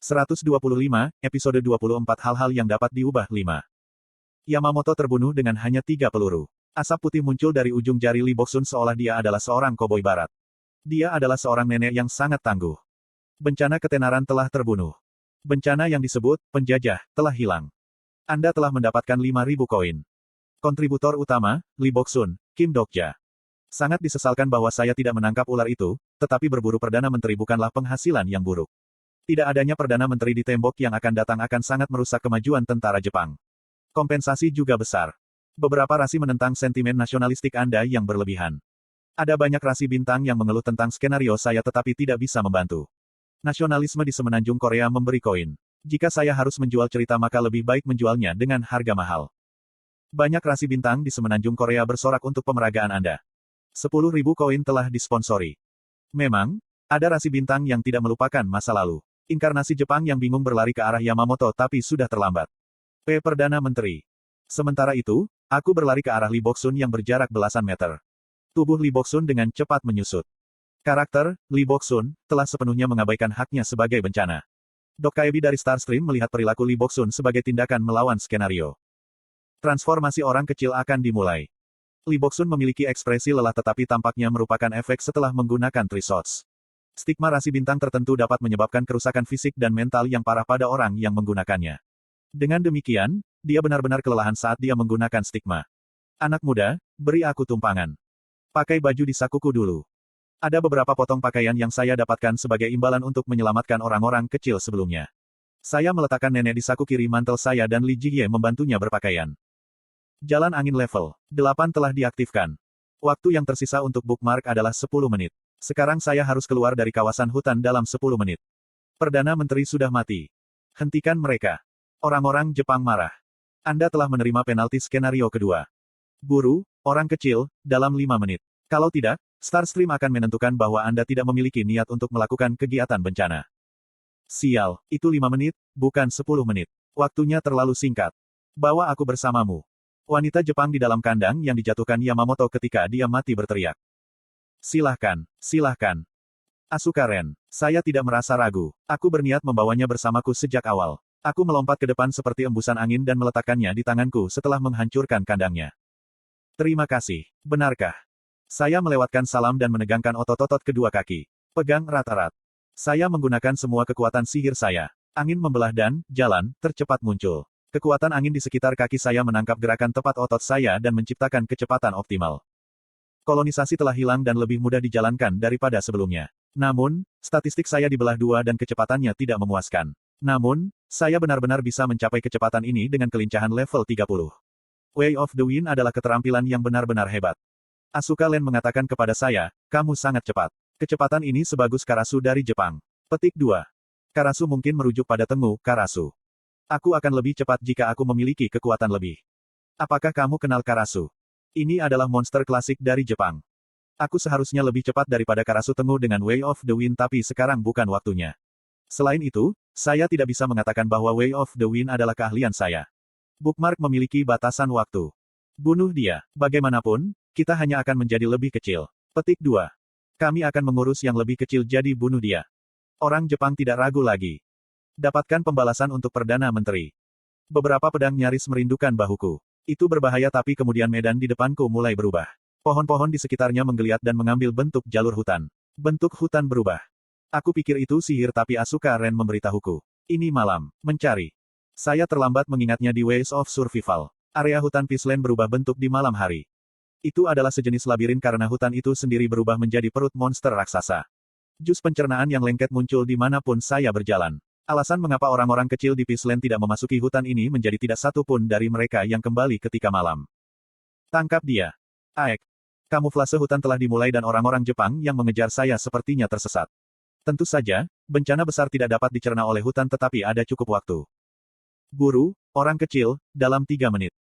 125, episode 24 hal-hal yang dapat diubah 5. Yamamoto terbunuh dengan hanya 3 peluru. Asap putih muncul dari ujung jari Lee Boksun seolah dia adalah seorang koboi barat. Dia adalah seorang nenek yang sangat tangguh. Bencana ketenaran telah terbunuh. Bencana yang disebut penjajah telah hilang. Anda telah mendapatkan 5.000 koin. Kontributor utama, Lee Boksun, Kim Dokja. Sangat disesalkan bahwa saya tidak menangkap ular itu, tetapi berburu Perdana Menteri bukanlah penghasilan yang buruk. Tidak adanya Perdana Menteri di tembok yang akan datang akan sangat merusak kemajuan tentara Jepang. Kompensasi juga besar. Beberapa rasi menentang sentimen nasionalistik Anda yang berlebihan. Ada banyak rasi bintang yang mengeluh tentang skenario saya tetapi tidak bisa membantu. Nasionalisme di semenanjung Korea memberi koin. Jika saya harus menjual cerita maka lebih baik menjualnya dengan harga mahal. Banyak rasi bintang di semenanjung Korea bersorak untuk pemeragaan Anda. 10.000 koin telah disponsori. Memang, ada rasi bintang yang tidak melupakan masa lalu. Inkarnasi Jepang yang bingung berlari ke arah Yamamoto tapi sudah terlambat. Perdana Menteri. Sementara itu, aku berlari ke arah Lee Boksun yang berjarak belasan meter. Tubuh Lee Boksun dengan cepat menyusut. Karakter, Lee Boksun, telah sepenuhnya mengabaikan haknya sebagai bencana. Dokkaibi dari Starstream melihat perilaku Lee Boksun sebagai tindakan melawan skenario. Transformasi orang kecil akan dimulai. Lee Boksun memiliki ekspresi lelah tetapi tampaknya merupakan efek setelah menggunakan Trishots. Stigma rasi bintang tertentu dapat menyebabkan kerusakan fisik dan mental yang parah pada orang yang menggunakannya. Dengan demikian, dia benar-benar kelelahan saat dia menggunakan stigma. Anak muda, beri aku tumpangan. Pakai baju di sakuku dulu. Ada beberapa potong pakaian yang saya dapatkan sebagai imbalan untuk menyelamatkan orang-orang kecil sebelumnya. Saya meletakkan nenek di saku kiri mantel saya dan Lee Jihye membantunya berpakaian. Jalan angin level 8 telah diaktifkan. Waktu yang tersisa untuk bookmark adalah 10 menit. Sekarang saya harus keluar dari kawasan hutan dalam 10 menit. Perdana Menteri sudah mati. Hentikan mereka. Orang-orang Jepang marah. Anda telah menerima penalti skenario kedua. Buru, orang kecil, dalam 5 menit. Kalau tidak, Starstream akan menentukan bahwa Anda tidak memiliki niat untuk melakukan kegiatan bencana. Sial, itu 5 menit, bukan 10 menit. Waktunya terlalu singkat. Bawa aku bersamamu. Wanita Jepang di dalam kandang yang dijatuhkan Yamamoto ketika dia mati berteriak. Silahkan, silahkan. Asuka Ren. Saya tidak merasa ragu. Aku berniat membawanya bersamaku sejak awal. Aku melompat ke depan seperti embusan angin dan meletakkannya di tanganku setelah menghancurkan kandangnya. Terima kasih. Benarkah? Saya melewatkan salam dan menegangkan otot-otot kedua kaki. Pegang rata-rat. Saya menggunakan semua kekuatan sihir saya. Angin membelah dan, jalan, tercepat muncul. Kekuatan angin di sekitar kaki saya menangkap gerakan tepat otot saya dan menciptakan kecepatan optimal. Kolonisasi telah hilang dan lebih mudah dijalankan daripada sebelumnya. Namun, statistik saya dibelah dua dan kecepatannya tidak memuaskan. Namun, saya benar-benar bisa mencapai kecepatan ini dengan kelincahan level 30. Way of the Wind adalah keterampilan yang benar-benar hebat. Asuka Len mengatakan kepada saya, kamu sangat cepat. Kecepatan ini sebagus Karasu dari Jepang. Petik 2. Karasu mungkin merujuk pada Tengu, Karasu. Aku akan lebih cepat jika aku memiliki kekuatan lebih. Apakah kamu kenal Karasu? Ini adalah monster klasik dari Jepang. Aku seharusnya lebih cepat daripada Karasu Tengu dengan Way of the Wind tapi sekarang bukan waktunya. Selain itu, saya tidak bisa mengatakan bahwa Way of the Wind adalah keahlian saya. Bookmark memiliki batasan waktu. Bunuh dia. Bagaimanapun, kita hanya akan menjadi lebih kecil. Petik 2. Kami akan mengurus yang lebih kecil jadi bunuh dia. Orang Jepang tidak ragu lagi. Dapatkan pembalasan untuk Perdana Menteri. Beberapa pedang nyaris merindukan bahuku. Itu berbahaya tapi kemudian medan di depanku mulai berubah. Pohon-pohon di sekitarnya menggeliat dan mengambil bentuk jalur hutan. Bentuk hutan berubah. Aku pikir itu sihir tapi Asuka Ren memberitahuku. Ini malam. Mencari. Saya terlambat mengingatnya di Ways of Survival. Area hutan Peaceland berubah bentuk di malam hari. Itu adalah sejenis labirin karena hutan itu sendiri berubah menjadi perut monster raksasa. Jus pencernaan yang lengket muncul di manapun saya berjalan. Alasan mengapa orang-orang kecil di Peaceland tidak memasuki hutan ini menjadi tidak satu pun dari mereka yang kembali ketika malam. Tangkap dia. Aek. Kamuflase hutan telah dimulai dan orang-orang Jepang yang mengejar saya sepertinya tersesat. Tentu saja, bencana besar tidak dapat dicerna oleh hutan tetapi ada cukup waktu. Buru, orang kecil, dalam 3 menit.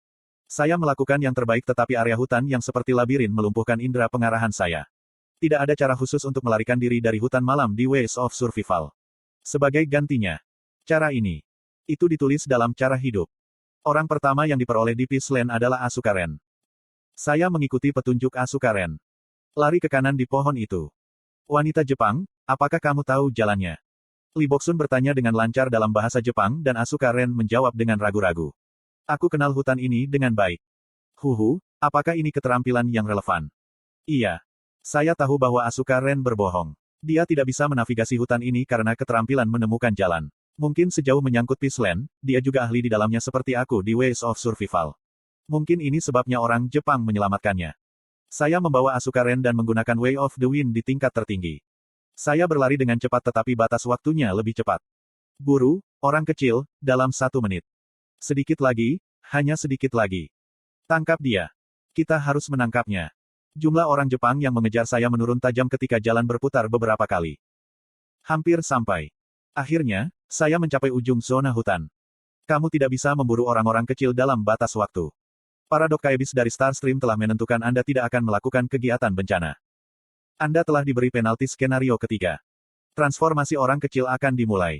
Saya melakukan yang terbaik tetapi area hutan yang seperti labirin melumpuhkan indera pengarahan saya. Tidak ada cara khusus untuk melarikan diri dari hutan malam di Ways of Survival. Sebagai gantinya, cara ini. Itu ditulis dalam cara hidup. Orang pertama yang diperoleh di Peaceland adalah Asuka Ren. Saya mengikuti petunjuk Asuka Ren. Lari ke kanan di pohon itu. Wanita Jepang, apakah kamu tahu jalannya? Li Boksun bertanya dengan lancar dalam bahasa Jepang dan Asuka Ren menjawab dengan ragu-ragu. Aku kenal hutan ini dengan baik. Huhu, apakah ini keterampilan yang relevan? Iya. Saya tahu bahwa Asuka Ren berbohong. Dia tidak bisa menavigasi hutan ini karena keterampilan menemukan jalan. Mungkin sejauh menyangkut Peace Land, dia juga ahli di dalamnya seperti aku di Ways of Survival. Mungkin ini sebabnya orang Jepang menyelamatkannya. Saya membawa Asuka Ren dan menggunakan Way of the Wind di tingkat tertinggi. Saya berlari dengan cepat tetapi batas waktunya lebih cepat. Buru, orang kecil, dalam 1 menit. Sedikit lagi, hanya sedikit lagi. Tangkap dia. Kita harus menangkapnya. Jumlah orang Jepang yang mengejar saya menurun tajam ketika jalan berputar beberapa kali. Hampir sampai. Akhirnya, saya mencapai ujung zona hutan. Kamu tidak bisa memburu orang-orang kecil dalam batas waktu. Para Dokkaebis dari Starstream telah menentukan Anda tidak akan melakukan kegiatan bencana. Anda telah diberi penalti skenario ketiga. Transformasi orang kecil akan dimulai.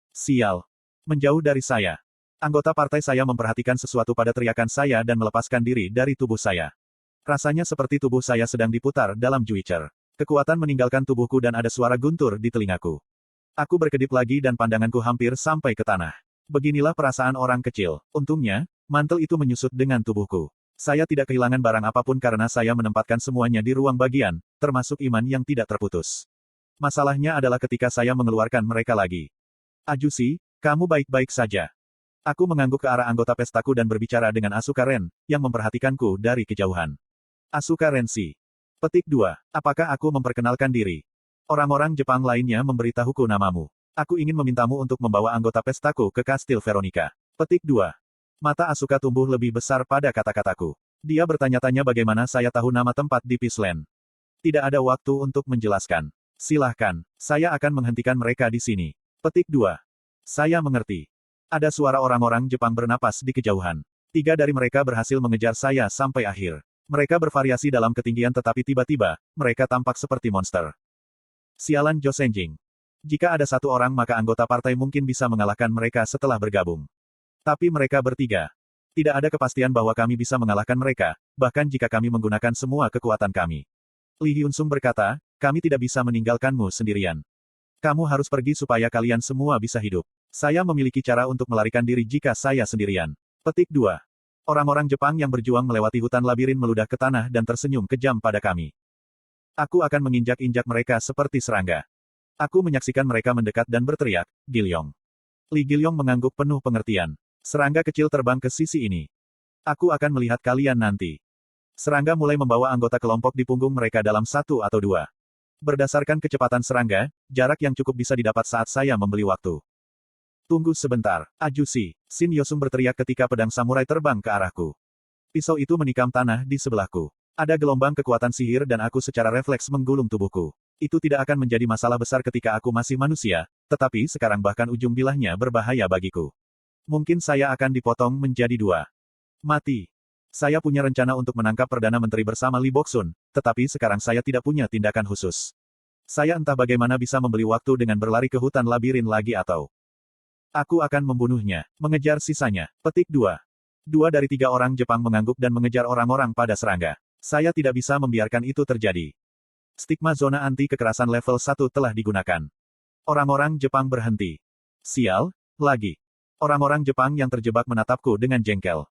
Sial. Menjauh dari saya. Anggota partai saya memperhatikan sesuatu pada teriakan saya dan melepaskan diri dari tubuh saya. Rasanya seperti tubuh saya sedang diputar dalam juicer. Kekuatan meninggalkan tubuhku dan ada suara guntur di telingaku. Aku berkedip lagi dan pandanganku hampir sampai ke tanah. Beginilah perasaan orang kecil. Untungnya, mantel itu menyusut dengan tubuhku. Saya tidak kehilangan barang apapun karena saya menempatkan semuanya di ruang bagian, termasuk iman yang tidak terputus. Masalahnya adalah ketika saya mengeluarkan mereka lagi. Ajusi, kamu baik-baik saja. Aku mengangguk ke arah anggota pestaku dan berbicara dengan Asuka Ren, yang memperhatikanku dari kejauhan. Asuka Rensi. Petik 2. Apakah aku memperkenalkan diri? Orang-orang Jepang lainnya memberitahuku namamu. Aku ingin memintamu untuk membawa anggota pestaku ke Kastil Veronica. Petik 2. Mata Asuka tumbuh lebih besar pada kata-kataku. Dia bertanya-tanya bagaimana saya tahu nama tempat di Peace Land. Tidak ada waktu untuk menjelaskan. Silahkan, saya akan menghentikan mereka di sini. Petik 2. Saya mengerti. Ada suara orang-orang Jepang bernapas di kejauhan. 3 dari mereka berhasil mengejar saya sampai akhir. Mereka bervariasi dalam ketinggian tetapi tiba-tiba, mereka tampak seperti monster. Sialan Josenjing. Jika ada 1 orang maka anggota partai mungkin bisa mengalahkan mereka setelah bergabung. Tapi mereka bertiga. Tidak ada kepastian bahwa kami bisa mengalahkan mereka, bahkan jika kami menggunakan semua kekuatan kami. Li Hyunsung berkata, kami tidak bisa meninggalkanmu sendirian. Kamu harus pergi supaya kalian semua bisa hidup. Saya memiliki cara untuk melarikan diri jika saya sendirian. Petik 2. Orang-orang Jepang yang berjuang melewati hutan labirin meludah ke tanah dan tersenyum kejam pada kami. Aku akan menginjak-injak mereka seperti serangga. Aku menyaksikan mereka mendekat dan berteriak, Gilyong. Li Gilyong mengangguk penuh pengertian. Serangga kecil terbang ke sisi ini. Aku akan melihat kalian nanti. Serangga mulai membawa anggota kelompok di punggung mereka dalam 1 atau 2. Berdasarkan kecepatan serangga, jarak yang cukup bisa didapat saat saya membeli waktu. Tunggu sebentar, Ajusi, Shin Yosung berteriak ketika pedang samurai terbang ke arahku. Pisau itu menikam tanah di sebelahku. Ada gelombang kekuatan sihir dan aku secara refleks menggulung tubuhku. Itu tidak akan menjadi masalah besar ketika aku masih manusia, tetapi sekarang bahkan ujung bilahnya berbahaya bagiku. Mungkin saya akan dipotong menjadi 2. Mati. Saya punya rencana untuk menangkap Perdana Menteri bersama Li Boksun, tetapi sekarang saya tidak punya tindakan khusus. Saya entah bagaimana bisa membeli waktu dengan berlari ke hutan labirin lagi atau aku akan membunuhnya, mengejar sisanya. Petik 2. 2 dari 3 orang Jepang mengangguk dan mengejar orang-orang pada serangga. Saya tidak bisa membiarkan itu terjadi. Stigma zona anti kekerasan level 1 telah digunakan. Orang-orang Jepang berhenti. Sial, lagi. Orang-orang Jepang yang terjebak menatapku dengan jengkel.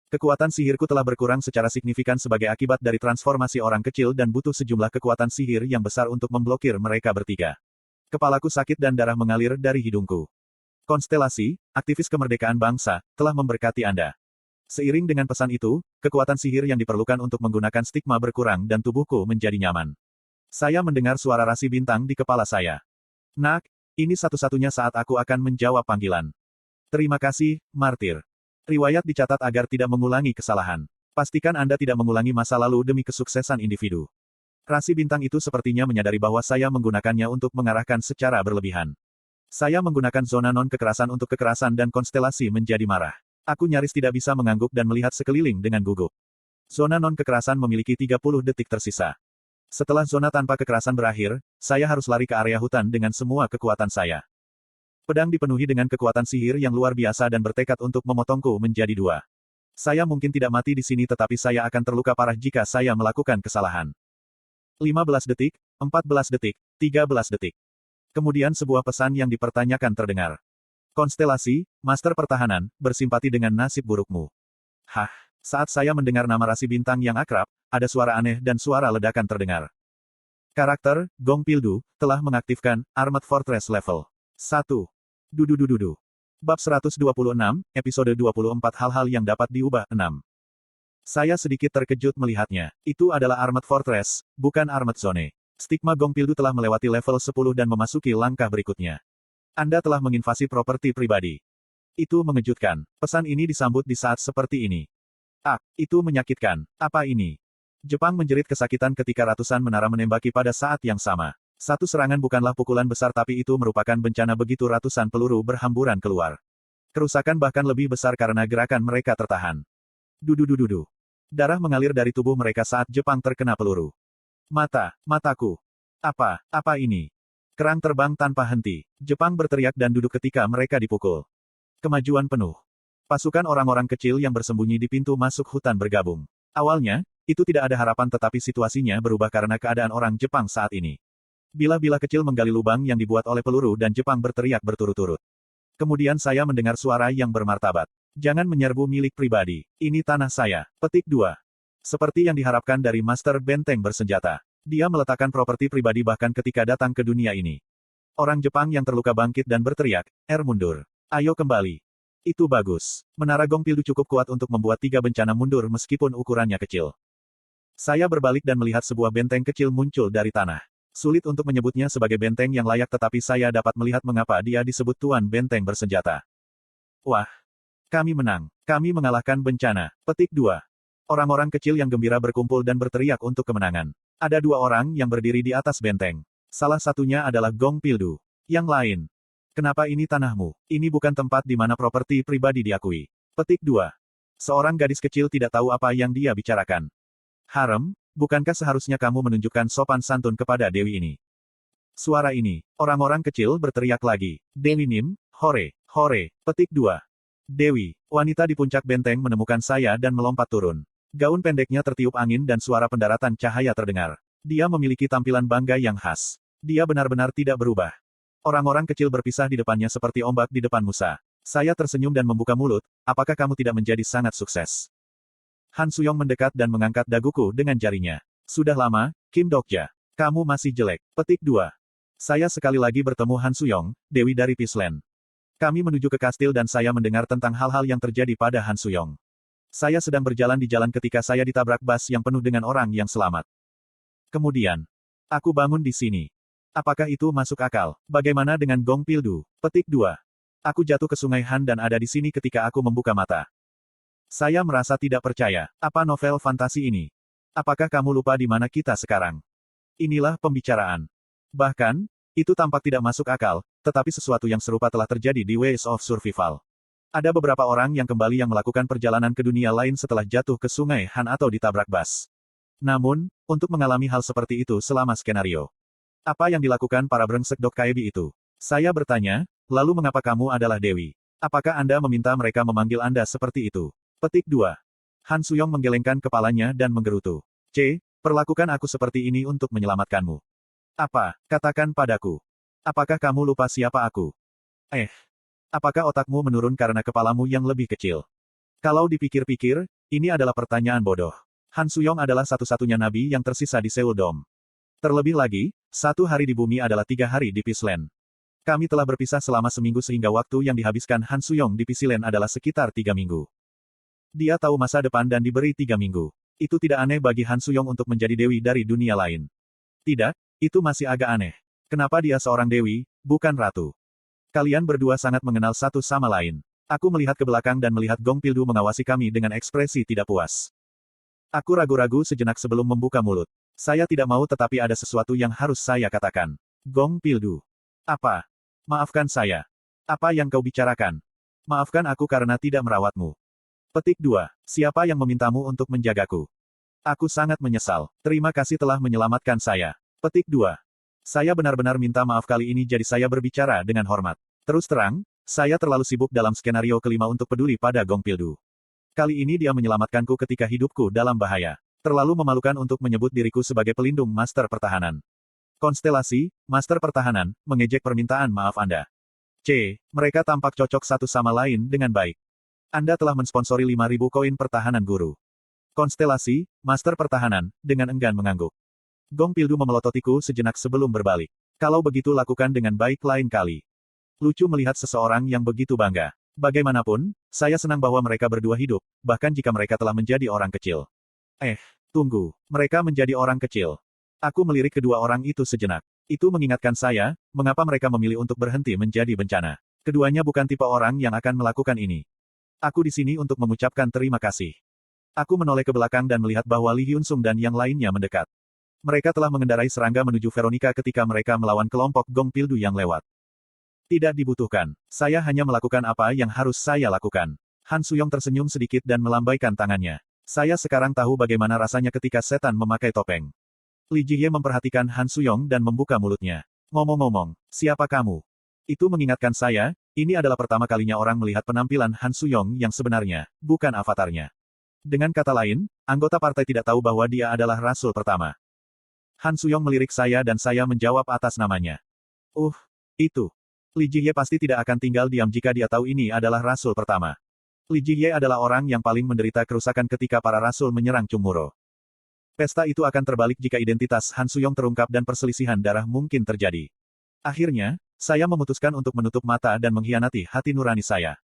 Kekuatan sihirku telah berkurang secara signifikan sebagai akibat dari transformasi orang kecil dan butuh sejumlah kekuatan sihir yang besar untuk memblokir mereka bertiga. Kepalaku sakit dan darah mengalir dari hidungku. Konstelasi, aktivis kemerdekaan bangsa, telah memberkati Anda. Seiring dengan pesan itu, kekuatan sihir yang diperlukan untuk menggunakan stigma berkurang dan tubuhku menjadi nyaman. Saya mendengar suara rasi bintang di kepala saya. Nak, ini satu-satunya saat aku akan menjawab panggilan. Terima kasih, Martir. Riwayat dicatat agar tidak mengulangi kesalahan. Pastikan Anda tidak mengulangi masa lalu demi kesuksesan individu. Rasi bintang itu sepertinya menyadari bahwa saya menggunakannya untuk mengarahkan secara berlebihan. Saya menggunakan zona non-kekerasan untuk kekerasan dan konstelasi menjadi marah. Aku nyaris tidak bisa mengangguk dan melihat sekeliling dengan gugup. Zona non-kekerasan memiliki 30 detik tersisa. Setelah zona tanpa kekerasan berakhir, saya harus lari ke area hutan dengan semua kekuatan saya. Pedang dipenuhi dengan kekuatan sihir yang luar biasa dan bertekad untuk memotongku menjadi 2. Saya mungkin tidak mati di sini tetapi saya akan terluka parah jika saya melakukan kesalahan. 15 detik, 14 detik, 13 detik. Kemudian sebuah pesan yang dipertanyakan terdengar. Konstelasi, Master Pertahanan, bersimpati dengan nasib burukmu. Hah, saat saya mendengar nama rasi bintang yang akrab, ada suara aneh dan suara ledakan terdengar. Karakter, Gong Pildu, telah mengaktifkan Armored Fortress Level 1. Dududududu. Bab 126, episode 24 hal-hal yang dapat diubah 6. Saya sedikit terkejut melihatnya. Itu adalah Armored Fortress, bukan Armored Zone. Stigma Gong Pildu telah melewati level 10 dan memasuki langkah berikutnya. Anda telah menginvasi properti pribadi. Itu mengejutkan. Pesan ini disambut di saat seperti ini. Ah, itu menyakitkan. Apa ini? Jepang menjerit kesakitan ketika ratusan menara menembaki pada saat yang sama. Satu serangan bukanlah pukulan besar tapi itu merupakan bencana begitu ratusan peluru berhamburan keluar. Kerusakan bahkan lebih besar karena gerakan mereka tertahan. Dududududu. Darah mengalir dari tubuh mereka saat Jepang terkena peluru. Mataku. Apa ini? Kerang terbang tanpa henti. Jepang berteriak dan duduk ketika mereka dipukul. Kemajuan penuh. Pasukan orang-orang kecil yang bersembunyi di pintu masuk hutan bergabung. Awalnya, itu tidak ada harapan tetapi situasinya berubah karena keadaan orang Jepang saat ini. Bilah-bilah kecil menggali lubang yang dibuat oleh peluru dan Jepang berteriak berturut-turut. Kemudian saya mendengar suara yang bermartabat. Jangan menyerbu milik pribadi. Ini tanah saya. Petik 2. Seperti yang diharapkan dari Master Benteng bersenjata. Dia meletakkan properti pribadi bahkan ketika datang ke dunia ini. Orang Jepang yang terluka bangkit dan berteriak, mundur. Ayo kembali. Itu bagus. Menara Gong Pildu cukup kuat untuk membuat 3 bencana mundur meskipun ukurannya kecil. Saya berbalik dan melihat sebuah benteng kecil muncul dari tanah. Sulit untuk menyebutnya sebagai benteng yang layak tetapi saya dapat melihat mengapa dia disebut Tuan Benteng Bersenjata. Wah. Kami menang. Kami mengalahkan bencana. Petik 2. Orang-orang kecil yang gembira berkumpul dan berteriak untuk kemenangan. Ada 2 orang yang berdiri di atas benteng. Salah satunya adalah Gong Pildu. Yang lain. Kenapa ini tanahmu? Ini bukan tempat di mana properti pribadi diakui. Petik 2. Seorang gadis kecil tidak tahu apa yang dia bicarakan. Harem, bukankah seharusnya kamu menunjukkan sopan santun kepada Dewi ini? Suara ini. Orang-orang kecil berteriak lagi. Dewi Nim, hore. Petik 2. Dewi, wanita di puncak benteng menemukan saya dan melompat turun. Gaun pendeknya tertiup angin dan suara pendaratan cahaya terdengar. Dia memiliki tampilan bangga yang khas. Dia benar-benar tidak berubah. Orang-orang kecil berpisah di depannya seperti ombak di depan Musa. Saya tersenyum dan membuka mulut, apakah kamu tidak menjadi sangat sukses? Han Suyong mendekat dan mengangkat daguku dengan jarinya. Sudah lama, Kim Dokja. Kamu masih jelek. Petik 2. Saya sekali lagi bertemu Han Suyong, Dewi dari Peaceland. Kami menuju ke kastil dan saya mendengar tentang hal-hal yang terjadi pada Han Suyong. Saya sedang berjalan di jalan ketika saya ditabrak bus yang penuh dengan orang yang selamat. Kemudian, aku bangun di sini. Apakah itu masuk akal? Bagaimana dengan Gong Pildu? Petik 2. Aku jatuh ke sungai Han dan ada di sini ketika aku membuka mata. Saya merasa tidak percaya. Apa novel fantasi ini? Apakah kamu lupa di mana kita sekarang? Inilah pembicaraan. Bahkan, itu tampak tidak masuk akal, tetapi sesuatu yang serupa telah terjadi di Ways of Survival. Ada beberapa orang yang kembali yang melakukan perjalanan ke dunia lain setelah jatuh ke sungai Han atau ditabrak bus. Namun, untuk mengalami hal seperti itu selama skenario. Apa yang dilakukan para brengsek Dok Kaebi itu? Saya bertanya, lalu mengapa kamu adalah Dewi? Apakah Anda meminta mereka memanggil Anda seperti itu? Petik 2. Han Suyong menggelengkan kepalanya dan menggerutu. Perlakukan aku seperti ini untuk menyelamatkanmu. Apa? Katakan padaku. Apakah kamu lupa siapa aku? Apakah otakmu menurun karena kepalamu yang lebih kecil? Kalau dipikir-pikir, ini adalah pertanyaan bodoh. Han Suyong adalah satu-satunya nabi yang tersisa di Seoul Dome. Terlebih lagi, 1 hari di bumi adalah 3 hari di Peaceland. Kami telah berpisah selama seminggu sehingga waktu yang dihabiskan Han Suyong di Peaceland adalah sekitar 3 minggu. Dia tahu masa depan dan diberi 3 minggu. Itu tidak aneh bagi Han Suyong untuk menjadi dewi dari dunia lain. Tidak, itu masih agak aneh. Kenapa dia seorang dewi, bukan ratu? Kalian berdua sangat mengenal satu sama lain. Aku melihat ke belakang dan melihat Gong Pildu mengawasi kami dengan ekspresi tidak puas. Aku ragu-ragu sejenak sebelum membuka mulut. Saya tidak mau tetapi ada sesuatu yang harus saya katakan. Gong Pildu. Apa? Maafkan saya. Apa yang kau bicarakan? Maafkan aku karena tidak merawatmu. Petik 2. Siapa yang memintamu untuk menjagaku? Aku sangat menyesal. Terima kasih telah menyelamatkan saya. Petik 2. Saya benar-benar minta maaf kali ini jadi saya berbicara dengan hormat. Terus terang, saya terlalu sibuk dalam skenario kelima untuk peduli pada Gong Pildu. Kali ini dia menyelamatkanku ketika hidupku dalam bahaya. Terlalu memalukan untuk menyebut diriku sebagai pelindung Master Pertahanan. Konstelasi, Master Pertahanan, mengejek permintaan maaf Anda. Mereka tampak cocok satu sama lain dengan baik. Anda telah mensponsori 5.000 koin pertahanan guru. Konstelasi, Master Pertahanan, dengan enggan mengangguk. Gong Pildu memelototiku sejenak sebelum berbalik. Kalau begitu lakukan dengan baik lain kali. Lucu melihat seseorang yang begitu bangga. Bagaimanapun, saya senang bahwa mereka berdua hidup, bahkan jika mereka telah menjadi orang kecil. Tunggu, mereka menjadi orang kecil. Aku melirik kedua orang itu sejenak. Itu mengingatkan saya, mengapa mereka memilih untuk berhenti menjadi bencana. Keduanya bukan tipe orang yang akan melakukan ini. Aku di sini untuk mengucapkan terima kasih. Aku menoleh ke belakang dan melihat bahwa Li Hyunsung dan yang lainnya mendekat. Mereka telah mengendarai serangga menuju Veronica ketika mereka melawan kelompok Gong Pildu yang lewat. Tidak dibutuhkan. Saya hanya melakukan apa yang harus saya lakukan. Han Suyong tersenyum sedikit dan melambaikan tangannya. Saya sekarang tahu bagaimana rasanya ketika setan memakai topeng. Li Jie memperhatikan Han Suyong dan membuka mulutnya. Ngomong-ngomong, siapa kamu? Itu mengingatkan saya, ini adalah pertama kalinya orang melihat penampilan Han Suyong yang sebenarnya, bukan avatarnya. Dengan kata lain, anggota partai tidak tahu bahwa dia adalah rasul pertama. Han Suyong melirik saya dan saya menjawab atas namanya. Itu. Li Jie pasti tidak akan tinggal diam jika dia tahu ini adalah rasul pertama. Li Jie adalah orang yang paling menderita kerusakan ketika para rasul menyerang Chungmuro. Pesta itu akan terbalik jika identitas Han Suyong terungkap dan perselisihan darah mungkin terjadi. Akhirnya, saya memutuskan untuk menutup mata dan mengkhianati hati nurani saya.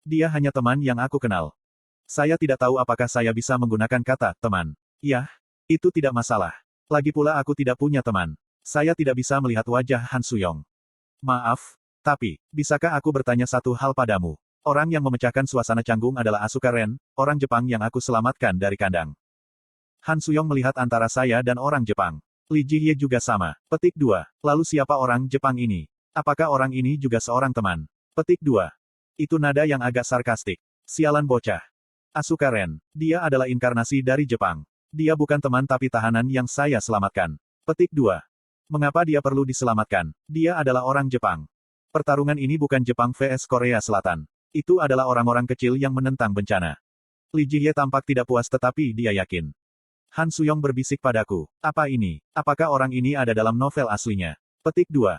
Dia hanya teman yang aku kenal. Saya tidak tahu apakah saya bisa menggunakan kata teman. Ya, itu tidak masalah. Lagi pula aku tidak punya teman. Saya tidak bisa melihat wajah Han Suyong. Maaf, tapi, bisakah aku bertanya satu hal padamu? Orang yang memecahkan suasana canggung adalah Asuka Ren, orang Jepang yang aku selamatkan dari kandang. Han Suyong melihat antara saya dan orang Jepang. Li Jie juga sama. Petik 2. Lalu siapa orang Jepang ini? Apakah orang ini juga seorang teman? Petik 2. Itu nada yang agak sarkastik. Sialan bocah. Asuka Ren. Dia adalah inkarnasi dari Jepang. Dia bukan teman tapi tahanan yang saya selamatkan. Petik 2. Mengapa dia perlu diselamatkan? Dia adalah orang Jepang. Pertarungan ini bukan Jepang vs Korea Selatan. Itu adalah orang-orang kecil yang menentang bencana. Li Jie tampak tidak puas tetapi dia yakin. Han Suyong berbisik padaku. Apa ini? Apakah orang ini ada dalam novel aslinya? Petik 2.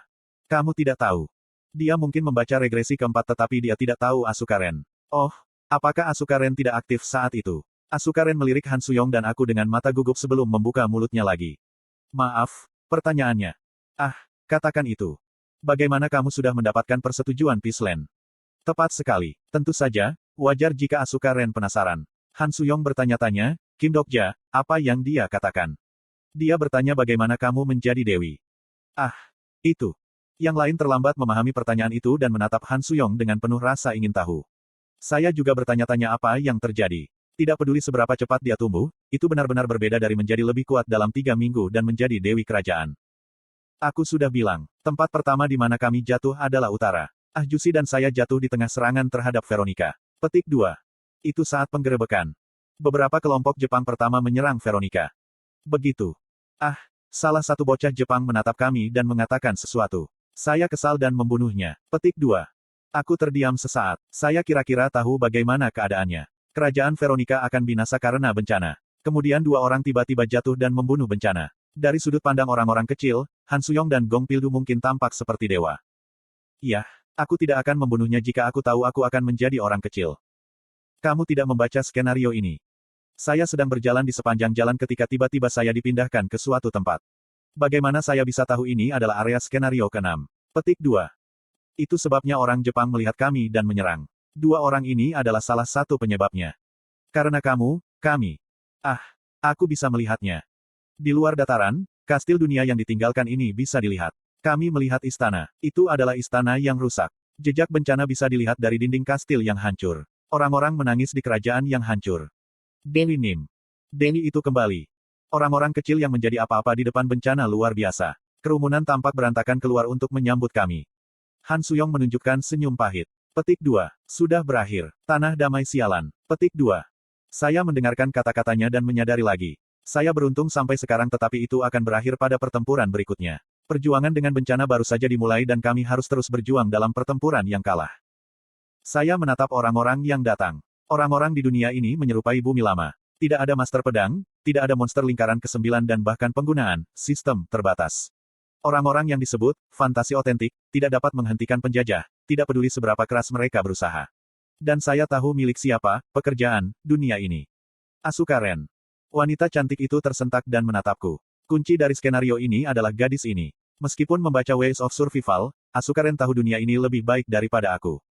Kamu tidak tahu. Dia mungkin membaca regresi keempat tetapi dia tidak tahu Asuka Ren. Apakah Asuka Ren tidak aktif saat itu? Asuka Ren melirik Han Suyong dan aku dengan mata gugup sebelum membuka mulutnya lagi. Maaf, pertanyaannya. Katakan itu. Bagaimana kamu sudah mendapatkan persetujuan Peace Land? Tepat sekali. Tentu saja, wajar jika Asuka Ren penasaran. Han Suyong bertanya-tanya, Kim Dokja, apa yang dia katakan? Dia bertanya bagaimana kamu menjadi dewi. Itu. Yang lain terlambat memahami pertanyaan itu dan menatap Han Suyong dengan penuh rasa ingin tahu. Saya juga bertanya-tanya apa yang terjadi. Tidak peduli seberapa cepat dia tumbuh, itu benar-benar berbeda dari menjadi lebih kuat dalam 3 minggu dan menjadi dewi kerajaan. Aku sudah bilang, tempat pertama di mana kami jatuh adalah utara. Jusi dan saya jatuh di tengah serangan terhadap Veronica. Petik 2. Itu saat penggerebekan. Beberapa kelompok Jepang pertama menyerang Veronica. Begitu. Salah satu bocah Jepang menatap kami dan mengatakan sesuatu. Saya kesal dan membunuhnya. Petik 2. Aku terdiam sesaat. Saya kira-kira tahu bagaimana keadaannya. Kerajaan Veronica akan binasa karena bencana. Kemudian 2 orang tiba-tiba jatuh dan membunuh bencana. Dari sudut pandang orang-orang kecil, Han Suyong dan Gong Pildu mungkin tampak seperti dewa. Iya, aku tidak akan membunuhnya jika aku tahu aku akan menjadi orang kecil. Kamu tidak membaca skenario ini. Saya sedang berjalan di sepanjang jalan ketika tiba-tiba saya dipindahkan ke suatu tempat. Bagaimana saya bisa tahu ini adalah area skenario ke-6? Petik 2. Itu sebabnya orang Jepang melihat kami dan menyerang. 2 orang ini adalah salah satu penyebabnya. Karena kami. Aku bisa melihatnya. Di luar dataran, kastil dunia yang ditinggalkan ini bisa dilihat. Kami melihat istana. Itu adalah istana yang rusak. Jejak bencana bisa dilihat dari dinding kastil yang hancur. Orang-orang menangis di kerajaan yang hancur. Dewi Nim. Dewi itu kembali. Orang-orang kecil yang menjadi apa-apa di depan bencana luar biasa. Kerumunan tampak berantakan keluar untuk menyambut kami. Han Suyong menunjukkan senyum pahit. Petik 2. Sudah berakhir. Tanah damai sialan. Petik 2. Saya mendengarkan kata-katanya dan menyadari lagi. Saya beruntung sampai sekarang tetapi itu akan berakhir pada pertempuran berikutnya. Perjuangan dengan bencana baru saja dimulai dan kami harus terus berjuang dalam pertempuran yang kalah. Saya menatap orang-orang yang datang. Orang-orang di dunia ini menyerupai bumi lama. Tidak ada master pedang, tidak ada monster lingkaran ke-9 dan bahkan penggunaan sistem terbatas. Orang-orang yang disebut fantasi otentik tidak dapat menghentikan penjajah, tidak peduli seberapa keras mereka berusaha. Dan saya tahu milik siapa pekerjaan dunia ini. Asuka Ren. Wanita cantik itu tersentak dan menatapku. Kunci dari skenario ini adalah gadis ini. Meskipun membaca Ways of Survival, Asuka Ren tahu dunia ini lebih baik daripada aku.